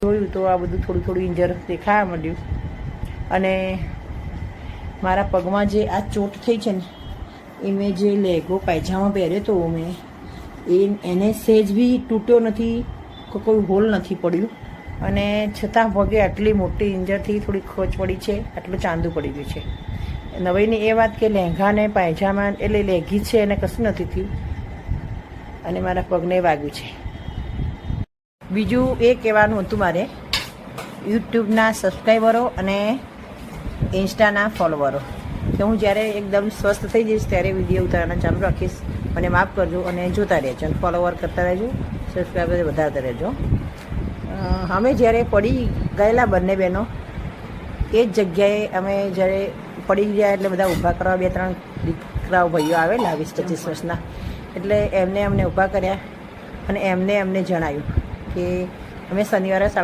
જોયું તો આ બધું થોડું થોડું ઇન્જર દેખાવા માંડ્યું. અને મારા પગમાં જે આ ચોટ થઈ છે ને એ મેં જે લેગો પાયજામા પહેર્યો હતો મેં એને સહેજ બી તૂટ્યો નથી, કોઈ હોલ નથી પડ્યું. અને છતાં પગે આટલી મોટી ઇન્જરથી થોડી ખોચ પડી છે, આટલું ચાંદું પડી ગયું છે. નવાઈની એ વાત કે લહેંગા ને પાયજામા એટલે લેગી છે એને કશું નથી થયું, અને મારા પગને વાગ્યું છે. બીજું એ કહેવાનું હતું મારે યુટ્યુબના સબસ્ક્રાઈબરો અને ઇન્સ્ટાના ફોલોવરો કે હું જ્યારે એકદમ સ્વસ્થ થઈ જઈશ ત્યારે વિડીયો ઉતારવાના ચાલુ રાખીશ. મને માફ કરજો અને જોતા રહેજો અને ફોલોવર કરતા રહેજો, સબસ્ક્રાઈબર વધારતા રહેજો. અમે જ્યારે પડી ગયેલા બંને બહેનો એ જ જગ્યાએ અમે જ્યારે પડી ગયા એટલે બધા ઊભા કરવા 2-3 દીકરાઓ ભાઈઓ આવેલા 20-25 વર્ષના, એટલે એમને અમને ઊભા કર્યા અને એમને અમને જણાવ્યું કે અમે શનિવારે 3:30